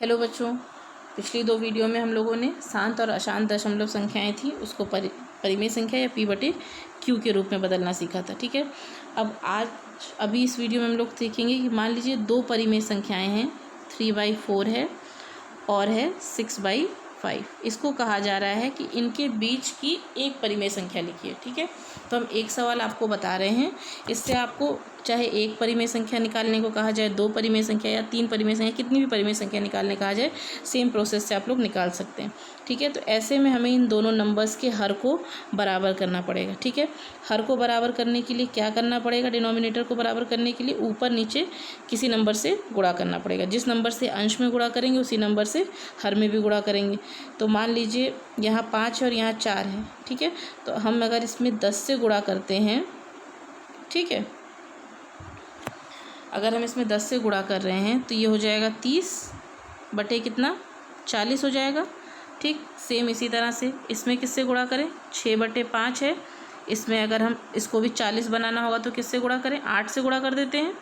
Hello बच्चों, पिछली दो वीडियो में हम लोगों ने शांत और अशांत दशमलव संख्याएं थी उसको परिमेय संख्या या p/q के रूप में बदलना सीखा था। ठीक है, अभी इस वीडियो में हम लोग सीखेंगे कि मान लीजिए दो परिमेय संख्याएं हैं, 3/4 है और है 6/5। इसको कहा जा रहा है कि इनके बीच की एक परिमेय संख्या लिखिए। ठीक है, तो हम एक सवाल आपको बता रहे हैं, इससे आपको चाहे एक परिमेय संख्या निकालने को कहा जाए, दो परिमेय संख्या या तीन परिमेय संख्या, कितनी भी परिमेय संख्या निकालने कहा जाए, सेम प्रोसेस से आप लोग निकाल सकते हैं। ठीक है, तो ऐसे में हमें इन दोनों नंबर्स के हर को बराबर करना पड़ेगा। ठीक है, हर को बराबर करने के लिए क्या करना पड़ेगा? डिनोमिनेटर को बराबर करने के लिए ऊपर नीचे किसी नंबर से गुणा करना पड़ेगा। जिस नंबर से अंश में गुणा करेंगे उसी नंबर से हर में भी गुणा करेंगे। तो मान लीजिए यहाँ 5 और यहाँ 4 है। ठीक है, तो हम अगर इसमें 10 से गुणा करते हैं, ठीक है, अगर हम इसमें 10 से गुणा कर रहे हैं तो ये हो जाएगा 30 बटे कितना, 40 हो जाएगा। ठीक, सेम इसी तरह से इसमें किससे गुणा करें? 6/5 है। इसमें अगर हम इसको भी 40 बनाना होगा तो किससे गुणा करें? 8 से गुणा कर देते हैं,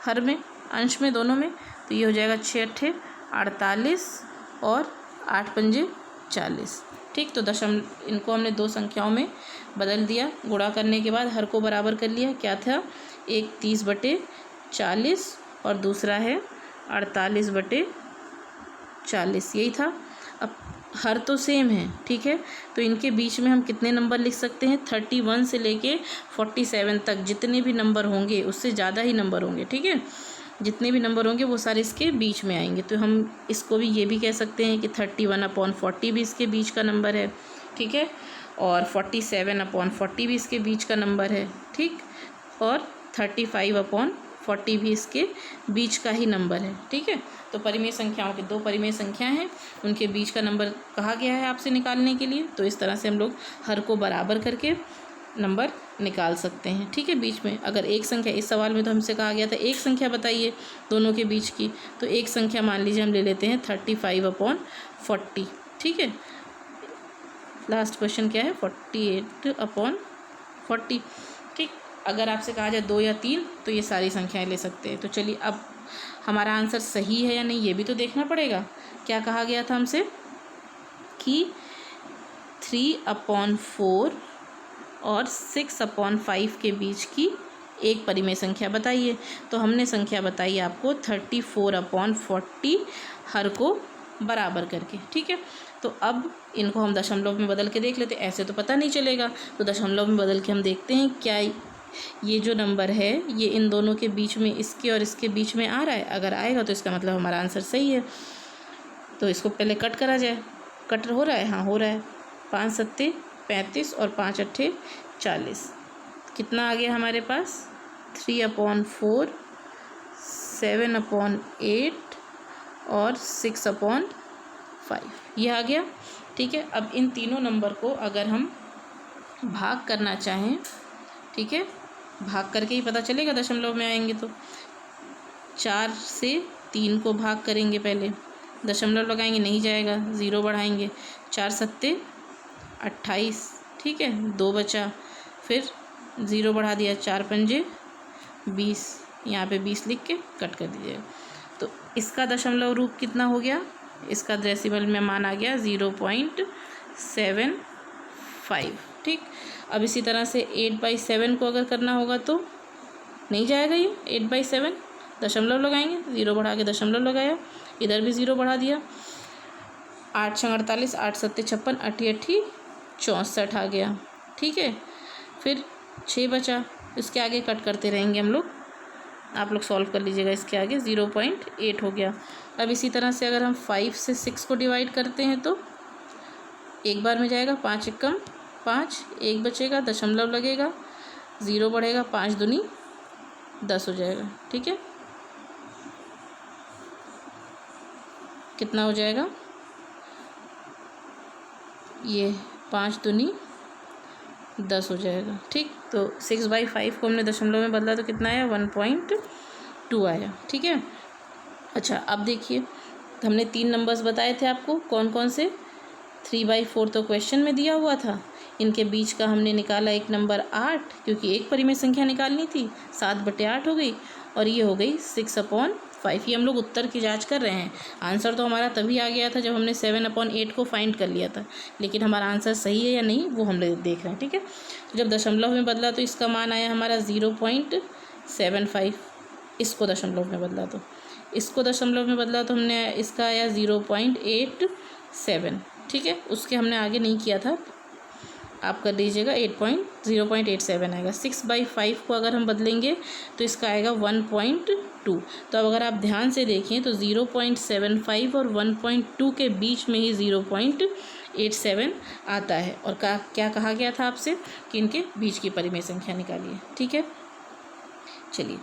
हर में अंश में दोनों में। तो ये हो जाएगा 6×8 48 और 8×5 40। ठीक, तो इनको हमने दो संख्याओं में बदल दिया। गुणा करने के बाद हर को बराबर कर लिया। क्या था? एक 30/40 और दूसरा है 48/40, यही था। अब हर तो सेम है। ठीक है, तो इनके बीच में हम कितने नंबर लिख सकते हैं? 31 से लेके 47 तक जितने भी नंबर होंगे, उससे ज़्यादा ही नंबर होंगे। ठीक है, जितने भी नंबर होंगे वो सारे इसके बीच में आएंगे। तो हम इसको भी ये भी कह सकते हैं कि 31/40 भी इसके बीच का नंबर है। ठीक है, और 47/40 भी इसके बीच का नंबर है। ठीक, और 35/40 भी इसके बीच का ही नंबर है। ठीक है, तो परिमेय संख्याओं के दो परिमेय संख्या हैं, उनके बीच का नंबर कहा गया है आपसे निकालने के लिए। तो इस तरह से हम लोग हर को बराबर करके नंबर निकाल सकते हैं। ठीक है, बीच में अगर एक संख्या, इस सवाल में तो हमसे कहा गया था एक संख्या बताइए दोनों के बीच की, तो एक संख्या मान लीजिए हम ले लेते हैं 35/40। ठीक है, लास्ट क्वेश्चन क्या है? 48/40। ठीक, अगर आपसे कहा जाए 2 या 3 तो ये सारी संख्याएं ले सकते हैं। तो चलिए, अब हमारा आंसर सही है या नहीं ये भी तो देखना पड़ेगा। क्या कहा गया था हमसे कि 3/4 और 6/5 के बीच की एक परिमेय संख्या बताइए। तो हमने संख्या बताई आपको 34/40 हर को बराबर करके। ठीक है, तो अब इनको हम दशमलव में बदल के देख लेते हैं। ऐसे तो पता नहीं चलेगा, तो दशमलव में बदल के हम देखते हैं क्या ये जो नंबर है ये इन दोनों के बीच में, इसके और इसके बीच में आ रहा है। अगर आएगा तो इसका मतलब हमारा आंसर सही है। तो इसको पहले कट करा जाए। कट हो रहा है? हाँ, हो रहा है। 5×7 35 और 5×8 40। कितना आ गया हमारे पास? 3/4, 7/8 और 6/5, ये आ गया। ठीक है, अब इन तीनों नंबर को अगर हम भाग करना चाहें, ठीक है, भाग करके ही पता चलेगा दशमलव में आएंगे। तो 4 से 3 को भाग करेंगे, पहले दशमलव लगाएंगे, नहीं जाएगा, 0 बढ़ाएंगे, 4×7 28। ठीक है, 2 बचा, फिर 0 बढ़ा दिया, 4×5 20, यहाँ पे 20 लिख के कट कर दीजिएगा। तो इसका दशमलव रूप कितना हो गया? इसका डेसिमल में मान आ गया 0.75। ठीक, अब इसी तरह से 8/7 को अगर करना होगा तो नहीं जाएगा ये 8/7, दशमलव लगाएंगे, 0 बढ़ा के दशमलव लगाया, इधर भी 0 बढ़ा दिया, 8×6 48, 8×7 56, 8×8 64 आ गया। ठीक है, फिर 6 बचा, इसके आगे कट करते रहेंगे हम लोग, आप लोग सॉल्व कर लीजिएगा। इसके आगे 0.8 हो गया। अब इसी तरह से अगर हम 5 से 6 को डिवाइड करते हैं तो एक बार में जाएगा, 5×1 5, 1 बचेगा, दशमलव लगेगा, 0 बढ़ेगा, 5×2 10 हो जाएगा। ठीक है, कितना हो जाएगा? ये 5×2 10 हो जाएगा। ठीक, तो 6/5 को हमने दशमलव में बदला तो कितना आया? 1.2 आया। ठीक है, अच्छा, अब देखिए, तो हमने 3 नंबर्स बताए थे आपको, कौन कौन से? 3/4 तो क्वेश्चन में दिया हुआ था। इनके बीच का हमने निकाला एक नंबर 8, क्योंकि एक परिमेय संख्या निकालनी थी, 7/8 हो गई, और ये हो गई 6/5। 5। ये हम लोग उत्तर की जांच कर रहे हैं। आंसर तो हमारा तभी आ गया था जब हमने 7/8 को फाइंड कर लिया था, लेकिन हमारा आंसर सही है या नहीं वो हम लोग देख रहे हैं। ठीक है, तो जब दशमलव में बदला तो इसका मान आया हमारा 0.75। इसको दशमलव में बदला तो हमने इसका आया 0.87। ठीक है, उसके हमने आगे नहीं किया था, आप कर लीजिएगा। 0.87 आएगा। 6/5 को अगर हम बदलेंगे तो इसका आएगा 1.2। तो अब अगर आप ध्यान से देखें तो 0.75 और 1.2 के बीच में ही 0.87 आता है। और क्या कहा गया था आपसे कि इनके बीच की परिमेय संख्या निकालिए। ठीक है, चलिए।